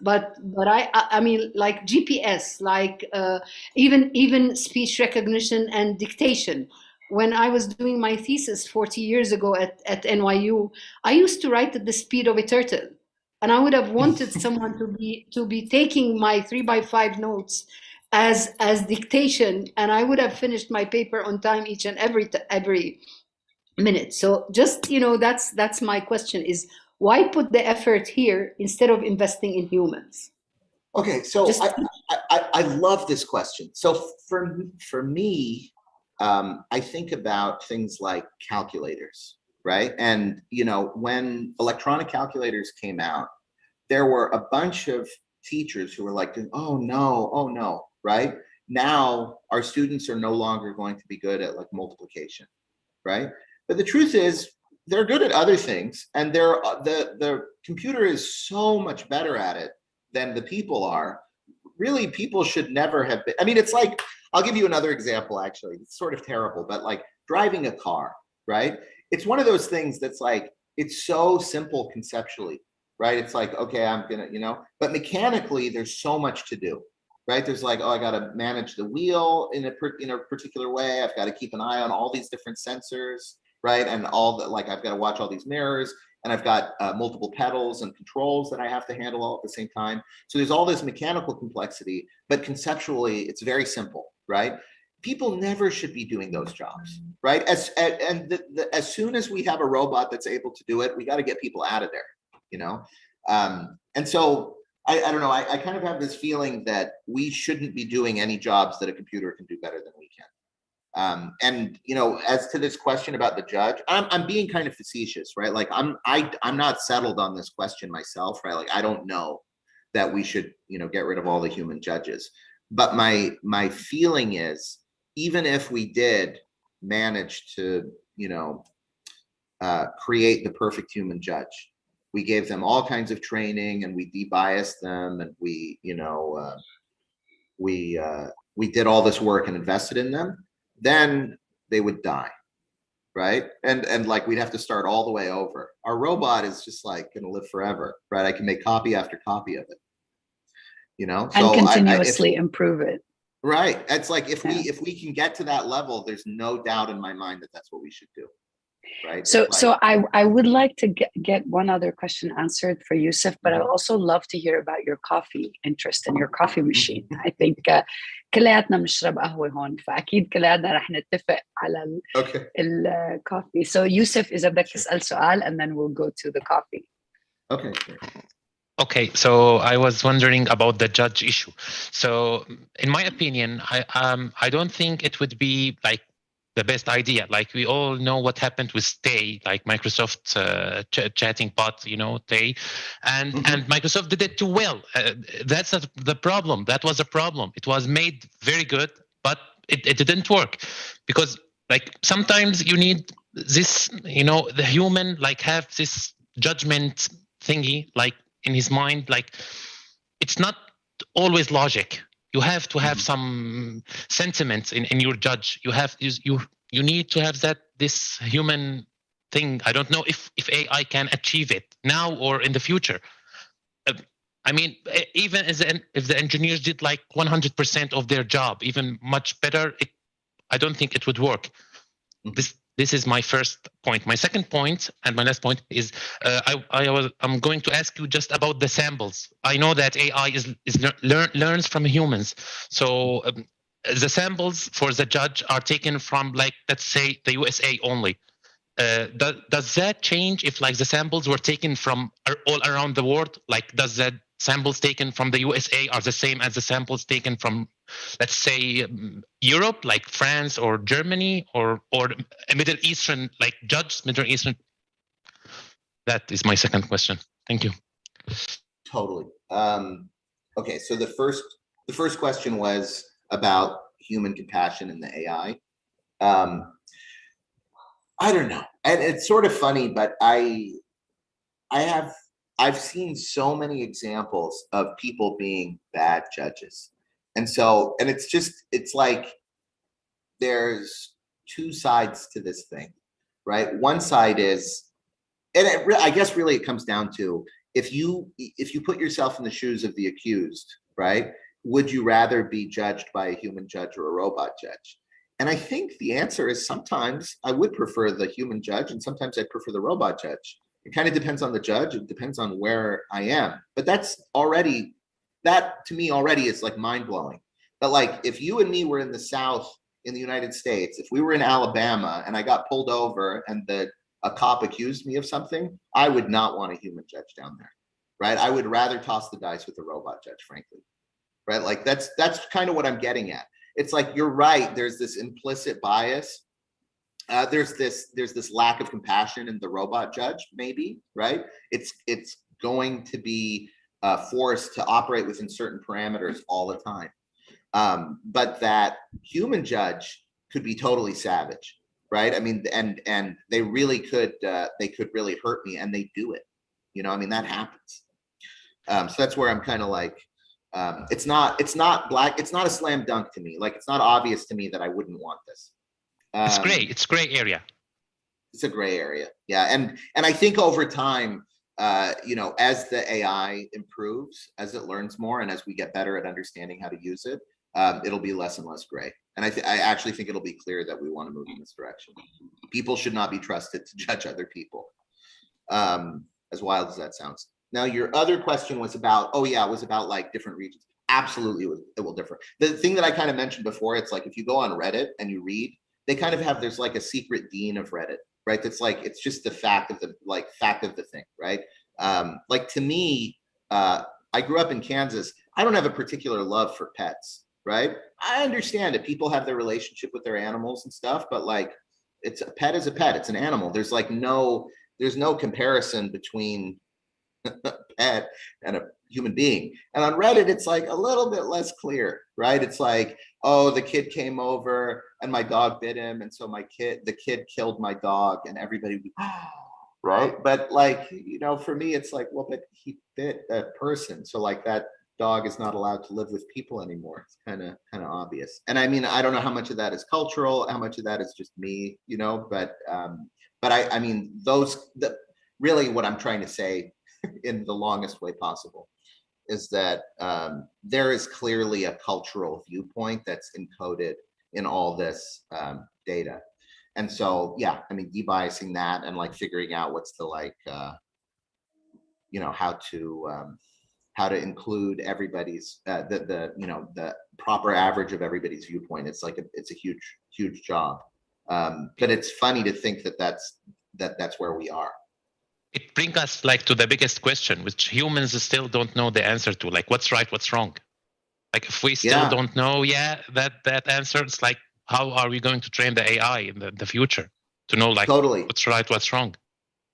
Speaker 4: But I mean, like GPS, like even speech recognition and dictation. When I was doing my thesis 40 years ago at NYU, I used to write at the speed of a turtle, and I would have wanted someone to be taking my 3x5 notes as dictation, and I would have finished my paper on time each and every minute. So just, you know, that's my question is, Why put the effort here instead of investing in humans?
Speaker 3: Okay, so I love this question. So for me, I think about things like calculators, right? And when electronic calculators came out, there were a bunch of teachers who were like, oh no, right? Now our students are no longer going to be good at like multiplication, right? But the truth is, they're good at other things, and the computer is so much better at it than the people are. Really, people should never have been. I mean, it's like, I'll give you another example, actually. It's sort of terrible, but like driving a car, right? It's one of those things that's like, it's so simple conceptually, right? It's like, okay, I'm gonna, but mechanically, there's so much to do, right? There's like, oh, I gotta manage the wheel in a particular way. I've got to keep an eye on all these different sensors, right? And all the, like, I've got to watch all these mirrors, and I've got multiple pedals and controls that I have to handle all at the same time. So there's all this mechanical complexity, but conceptually, it's very simple, right? People never should be doing those jobs, right? As soon as we have a robot that's able to do it, we got to get people out of there, And so I don't know, I kind of have this feeling that we shouldn't be doing any jobs that a computer can do better than we can. And as to this question about the judge, I'm being kind of facetious, right? Like I'm not settled on this question myself, right? Like I don't know that we should, get rid of all the human judges. But my feeling is, even if we did manage to, create the perfect human judge, we gave them all kinds of training, and we debiased them, and we did all this work and invested in them, then they would die, right? And like we'd have to start all the way over. Our robot is just like going to live forever, right? I can make copy after copy of it,
Speaker 1: and continuously improve it.
Speaker 3: Right. It's like if we can get to that level, there's no doubt in my mind that that's what we should do. Right.
Speaker 1: So I would like to get one other question answered for Yusuf, but I'd also love to hear about your coffee interest and your coffee machine. I think كلياتنا بنشرب قهوة هون، فأكيد كلياتنا رح نتفق على الكوفي. So Yusuf, إذا بدك تسأل سؤال, and then we'll go to the coffee.
Speaker 3: Okay.
Speaker 6: Okay, so I was wondering about the judge issue. So in my opinion, I don't think it would be like the best idea. Like we all know what happened with Tay, like Microsoft chatting bot, Tay, and Microsoft did it too well. That's the problem. That was a problem. It was made very good, but it didn't work, because like sometimes you need this, the human like have this judgment thingy like in his mind. Like it's not always logic. You have to have some sentiments in your judge. You need to have this human thing. I don't know if AI can achieve it now or in the future. I mean, even if the engineers did like 100% of their job, even much better, I don't think it would work. This is my first point. My second point and my last point is I'm going to ask you just about the samples. I know that AI learns from humans. So the samples for the judge are taken from, like, let's say the USA only. Does that change if like the samples were taken from all around the world? Like, does that samples taken from the USA are the same as the samples taken from, let's say, Europe, like France or Germany, or a Middle Eastern, like judge Middle Eastern? That is my second question. Thank you.
Speaker 3: Totally. Okay, so the first question was about human compassion in the AI. I don't know, and it's sort of funny, but I've seen so many examples of people being bad judges. And it's like there's two sides to this thing, right? One side is, and I guess really it comes down to, if you put yourself in the shoes of the accused, right? Would you rather be judged by a human judge or a robot judge? And I think the answer is sometimes I would prefer the human judge, and sometimes I'd prefer the robot judge. It kind of depends on the judge. It depends on where I am. But that to me already is like mind blowing. But like if you and me were in the South in the United States, if we were in Alabama and I got pulled over and the a cop accused me of something, I would not want a human judge down there, right? I would rather toss the dice with a robot judge, frankly, right? Like that's kind of what I'm getting at. It's like, you're right, there's this implicit bias. There's this lack of compassion in the robot judge, maybe, right? It's going to be forced to operate within certain parameters all the time. But that human judge could be totally savage, right? I mean, and they really could, they could really hurt me, and they do it. You know, I mean, that happens. So that's where I'm kind of like, it's not black, it's not a slam dunk to me. Like, it's not obvious to me that I wouldn't want this.
Speaker 6: It's gray. It's gray area.
Speaker 3: It's a gray area, yeah. And I think over time, you know, as the AI improves, as it learns more, and as we get better at understanding how to use it, it'll be less and less gray. And I actually think it'll be clear that we want to move in this direction. People should not be trusted to judge other people, as wild as that sounds. Now, your other question was about, oh yeah, it was about like different regions. Absolutely, it will differ. The thing that I kind of mentioned before, it's like, if you go on Reddit and you read, they kind of have, there's like a secret dean of Reddit, right? That's like, it's just the fact of the thing, right? Like, to me, I grew up in Kansas. I don't have a particular love for pets, right? I understand that people have their relationship with their animals and stuff, but like, it's a pet is a pet. It's an animal. There's like there's no comparison between a pet and a human being. And on Reddit, it's like a little bit less clear, right? It's like, oh, the kid came over and my dog bit him, and so the kid killed my dog, and everybody would be, right? But like, you know, for me, it's like, well, but he bit a person, so like that dog is not allowed to live with people anymore. It's kind of obvious. And I mean, I don't know how much of that is cultural, how much of that is just me, you know, but I mean, really what I'm trying to say in the longest way possible is that there is clearly a cultural viewpoint that's encoded in all this data. And so, yeah, I mean, debiasing that and like figuring out what's the like, you know, how to include everybody's the proper average of everybody's viewpoint. It's like it's a huge job. But it's funny to think that that's where we are.
Speaker 6: It brings us like to the biggest question, which humans still don't know the answer to, like what's right, what's wrong. Like if we still don't know, that answer, it's like, how are we going to train the AI in the future to know like
Speaker 3: totally
Speaker 6: what's right, what's wrong?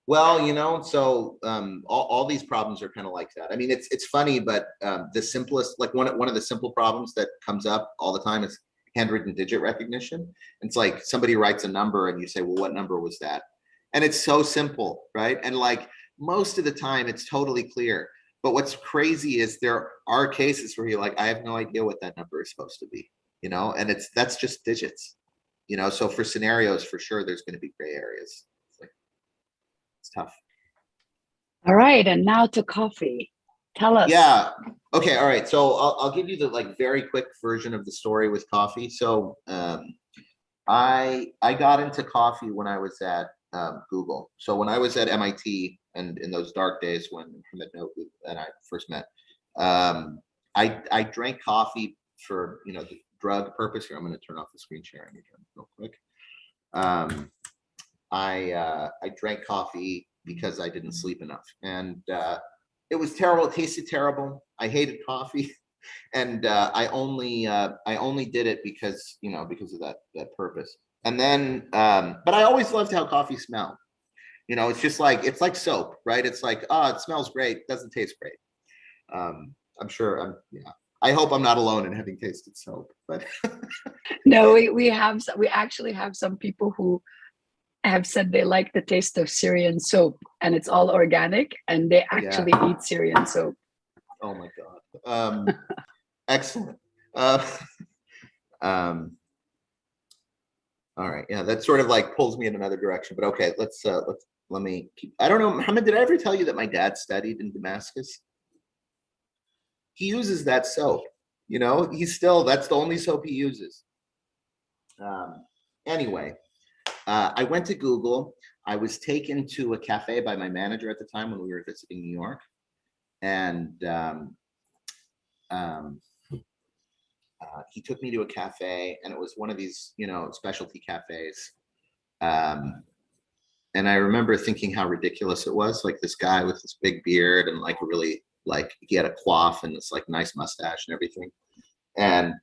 Speaker 3: Well, you know, so all these problems are kind of like that. I mean, it's funny, but the simplest, like one of the simple problems that comes up all the time is handwritten digit recognition. It's like somebody writes a number and you say, well, what number was that? And it's so simple, right? And like most of the time it's totally clear. But what's crazy is there are cases where you're like, I have no idea what that number is supposed to be, you know, and that's just digits, you know. So for scenarios, for sure, there's going to be gray areas. It's tough.
Speaker 1: All right, and now to coffee. Tell us.
Speaker 3: Yeah. Okay. All right. So I'll give you the like very quick version of the story with coffee. So I got into coffee when I was at Google. So when I was at MIT and in those dark days when محمد and I first met, I drank coffee for, you know, the drug purpose. Here, I'm going to turn off the screen sharing again real quick. I drank coffee because I didn't sleep enough, and it was terrible. It tasted terrible. I hated coffee, and I only did it because, you know, because of that purpose. And then, but I always loved how coffee smelled. You know, it's just like, it's like soap, right? It's like, oh, it smells great, doesn't taste great. I'm sure I hope I'm not alone in having tasted soap, but
Speaker 1: no, we actually have some people who have said they like the taste of Syrian soap, and it's all organic, and they actually eat Syrian soap.
Speaker 3: Oh my God. Excellent. All right. Yeah, that sort of like pulls me in another direction, but okay, let me keep, I don't know, Muhammad, did I ever tell you that my dad studied in Damascus? He uses that soap, you know, that's the only soap he uses. Anyway, I went to Google. I was taken to a cafe by my manager at the time when we were visiting New York. And he took me to a cafe, and it was one of these, you know, specialty cafes. and I remember thinking how ridiculous it was, like this guy with this big beard and like really, like he had a coif and this like nice mustache and everything. And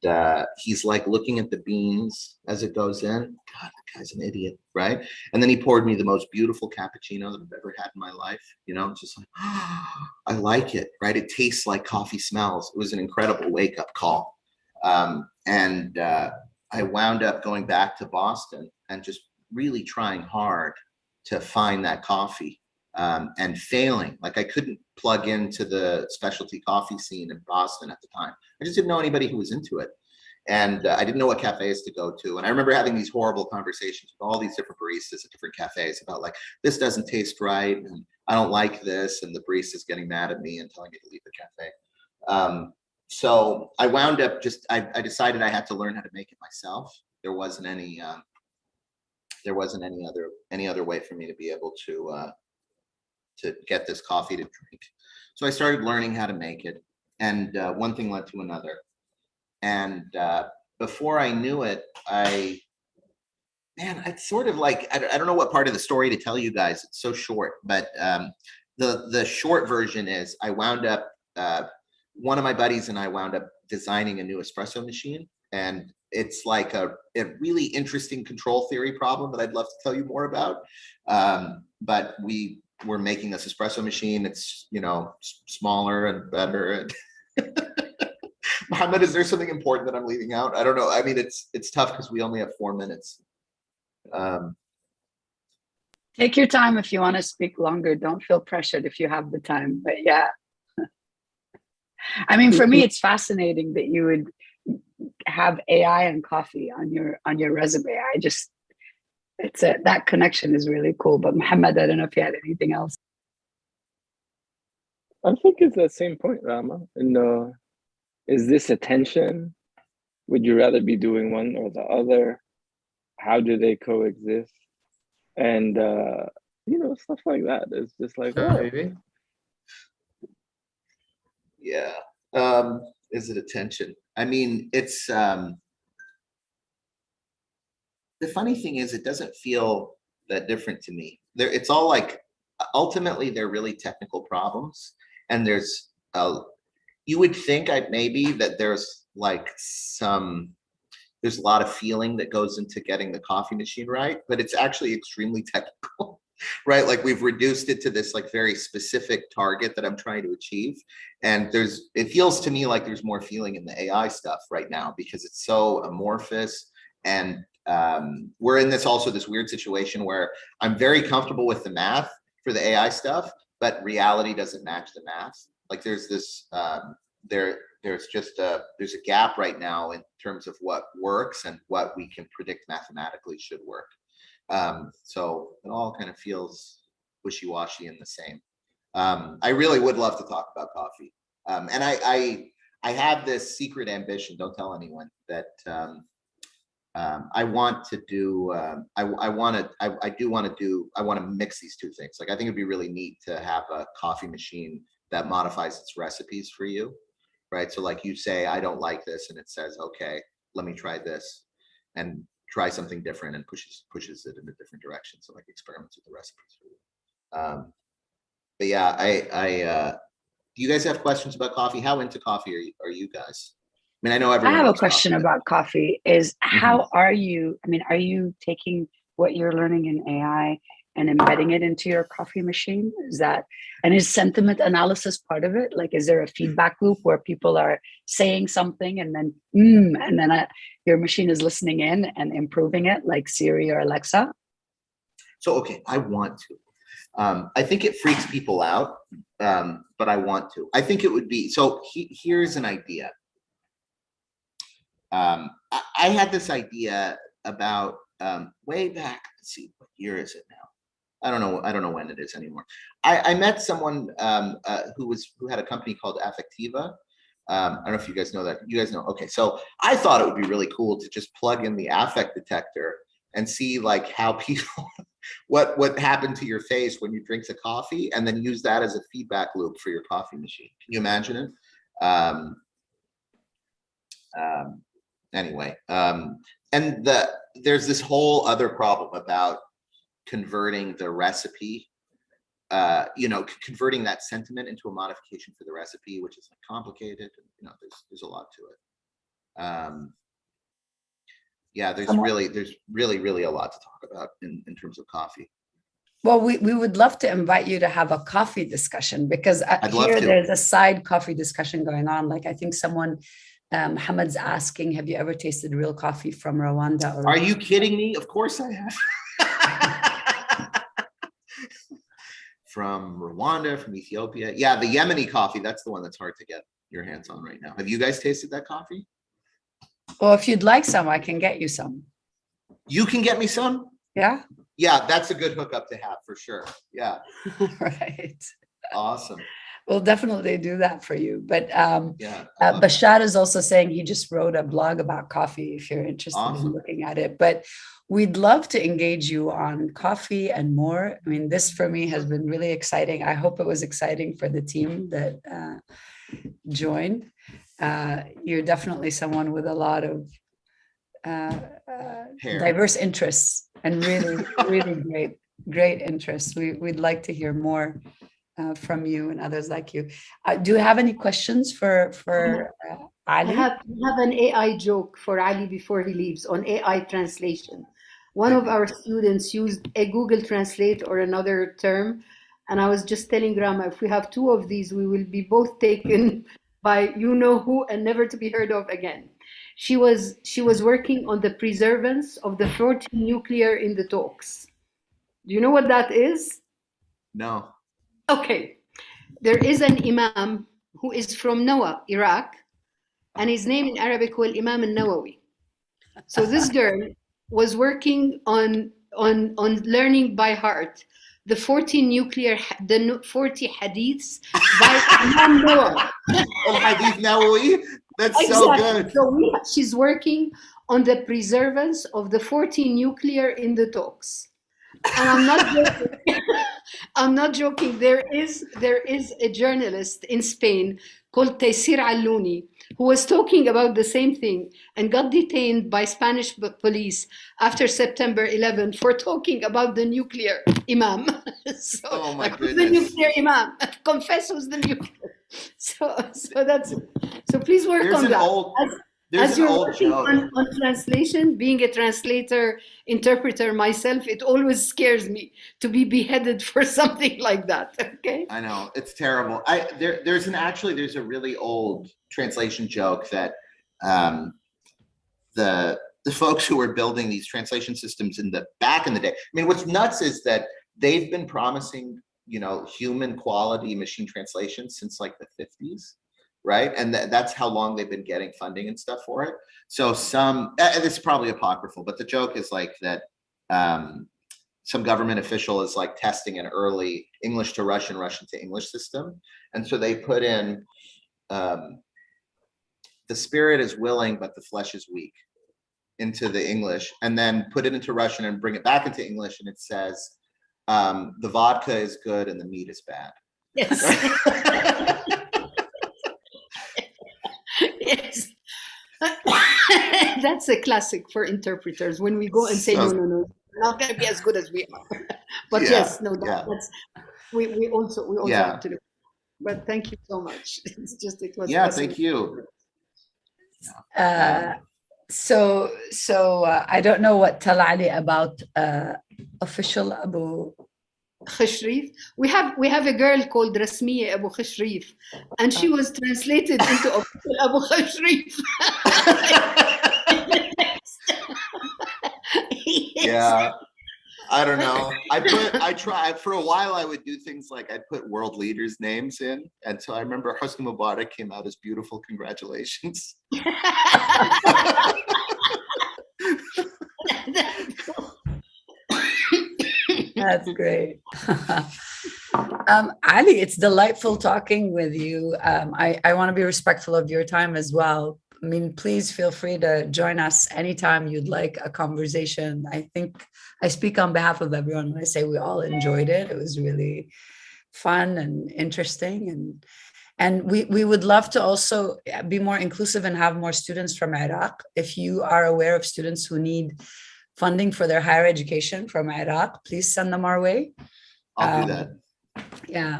Speaker 3: he's like looking at the beans as it goes in. God, that guy's an idiot, right? And then he poured me the most beautiful cappuccino that I've ever had in my life. You know, just like, oh, I like it, right? It tastes like coffee smells. It was an incredible wake-up call. And I wound up going back to Boston and just really trying hard to find that coffee. And failing. Like I couldn't plug into the specialty coffee scene in Boston at the time. I just didn't know anybody who was into it. And I didn't know what cafes to go to. And I remember having these horrible conversations with all these different baristas at different cafes about like, this doesn't taste right. And I don't like this. And the barista's getting mad at me and telling me to leave the cafe. So I wound up just, I decided I had to learn how to make it myself. There wasn't any other way for me to be able to get this coffee to drink. So I started learning how to make it, and one thing led to another. And before I knew it, it's sort of like, I don't know what part of the story to tell you guys. It's so short, but the short version is I wound up, one of my buddies and I wound up designing a new espresso machine. And it's like a really interesting control theory problem that I'd love to tell you more about. But we're making this espresso machine. It's, you know, smaller and better. And Muhammad, is there something important that I'm leaving out? I don't know. I mean, it's tough because we only have 4 minutes.
Speaker 1: Take your time if you want to speak longer. Don't feel pressured if you have the time. But yeah, I mean, for me, it's fascinating that you would have AI and coffee on your resume. That connection is really cool. But Muhammad, I don't know if you had anything else.
Speaker 2: I think it's the same point, Rama. And is this a tension? Would you rather be doing one or the other? How do they coexist? And you know, stuff like that. It's just like,
Speaker 3: Maybe. Yeah. Is it a tension? I mean, it's the funny thing is it doesn't feel that different to me. It's all like, ultimately they're really technical problems, and there's you would think maybe that there's a lot of feeling that goes into getting the coffee machine right, but it's actually extremely technical. Right? Like we've reduced it to this like very specific target that I'm trying to achieve. And it feels to me like there's more feeling in the AI stuff right now because it's so amorphous. And we're in this weird situation where I'm very comfortable with the math for the AI stuff, but reality doesn't match the math. Like there's this, there's a gap right now in terms of what works and what we can predict mathematically should work. So it all kind of feels wishy-washy and the same. I really would love to talk about coffee. And I have this secret ambition, don't tell anyone, that I want to do, I want to mix these two things. Like I think it'd be really neat to have a coffee machine that modifies its recipes for you, right? So like you say, I don't like this, and it says, okay, let me try this, and try something different, and pushes it in a different direction. So like experiments with the recipes for you. But yeah, do you guys have questions about coffee? How into coffee are you guys? I mean, I know everyone.
Speaker 1: I have a question about coffee. Is how are you? I mean, are you taking what you're learning in AI and embedding it into your coffee machine? Is sentiment analysis part of it? Like, is there a feedback loop where people are saying something and then your machine is listening in and improving it, like Siri or Alexa?
Speaker 3: So okay, I want to. I think it freaks people out, but I want to. I think it would be so. Here's an idea. I had this idea about way back. Let's see, what year is it now? I don't know when it is anymore. I met someone who had a company called Affectiva. I don't know if you guys know that. You guys know? Okay, so I thought it would be really cool to just plug in the affect detector and see like how people, what happened to your face when you drink the coffee, and then use that as a feedback loop for your coffee machine. Can you imagine it? Anyway, and there's this whole other problem about converting the recipe, converting that sentiment into a modification for the recipe, which is like complicated. There's a lot to it. There's really a lot to talk about in terms of coffee.
Speaker 1: Well, we would love to invite you to have a coffee discussion, because here there's a side coffee discussion going on. Like, I think someone, Muhammad's asking, have you ever tasted real coffee from Rwanda?
Speaker 3: Are you kidding me? Of course I have. From Rwanda, from Ethiopia. Yeah, the Yemeni coffee, that's the one that's hard to get your hands on right now. Have you guys tasted that coffee?
Speaker 1: Well, if you'd like some, I can get you some.
Speaker 3: You can get me some?
Speaker 1: Yeah.
Speaker 3: Yeah, that's a good hookup to have for sure. Yeah.
Speaker 1: Right.
Speaker 3: Awesome.
Speaker 1: We'll definitely do that for you. But Bashar is also saying he just wrote a blog about coffee, if you're interested in looking at it. But we'd love to engage you on coffee and more. I mean, this for me has been really exciting. I hope it was exciting for the team that joined. You're definitely someone with a lot of diverse interests and really great interests. We'd like to hear more from you and others like you. Do you have any questions for Ali?
Speaker 4: I have an AI joke for Ali before he leaves on AI translation. One of our students used a Google Translate or another term, and I was just telling Rama, if we have two of these, we will be both taken by you-know-who and never to be heard of again. She was working on the preservance of the 14 nuclear in the talks. Do you know what that is?
Speaker 3: No.
Speaker 4: Okay. There is an imam who is from Nawa, Iraq, and his name in Arabic was Imam al-Nawawi. So this girl was working on learning by heart the 40 hadiths by Imam Nawawi.
Speaker 3: Hadith Nawawi? That's exactly. So good.
Speaker 4: So she's working on the preservance of the 40 nuclear in the talks. And I'm not joking. I'm not joking. There is a journalist in Spain called Taysir Allouni who was talking about the same thing and got detained by Spanish police after September 11 for talking about the nuclear imam. So,
Speaker 3: oh my goodness.
Speaker 4: The nuclear imam. Confess who's the nuclear. So that's it. So please work on that. As you're working on translation, being a translator, interpreter myself, it always scares me to be beheaded for something like that. Okay.
Speaker 3: I know, it's terrible. There's a really old translation joke that the folks who were building these translation systems back in the day. I mean, what's nuts is that they've been promising, human quality machine translation since like the 50s. Right. And that's how long they've been getting funding and stuff for it. So this is probably apocryphal, but the joke is like that some government official is like testing an early English to Russian, Russian to English system. And so they put in the spirit is willing, but the flesh is weak into the English, and then put it into Russian and bring it back into English. And it says the vodka is good and the meat is bad.
Speaker 4: Yes. Yes. That's a classic for interpreters when we go and say, no, we're not going to be as good as we are. But that's we also have to do. But thank you so much. It was
Speaker 3: thank you.
Speaker 1: So I don't know what tell Ali about official Abu
Speaker 4: Khashrif. We have a girl called Rasmiya Abu Khashrif, and she was translated into official Abu Khashrif.
Speaker 3: Yes. Yeah, I don't know. I try for a while. I would do things like I'd put world leaders' names in, and so I remember Hosni Mubarak came out as beautiful. Congratulations.
Speaker 1: That's great. Ali, it's delightful talking with you. I want to be respectful of your time as well. I mean, please feel free to join us anytime you'd like a conversation. I think I speak on behalf of everyone when I say we all enjoyed it. It was really fun and interesting. And we would love to also be more inclusive and have more students from Iraq. If you are aware of students who need funding for their higher education from Iraq, please send them our way.
Speaker 3: I'll do that.
Speaker 1: Yeah.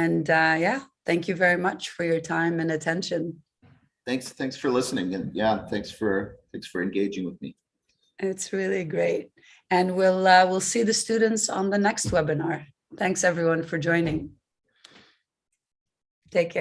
Speaker 1: And thank you very much for your time and attention.
Speaker 3: Thanks for listening, and yeah, thanks for engaging with me.
Speaker 1: It's really great. And we'll see the students on the next webinar. Thanks everyone for joining. Take care.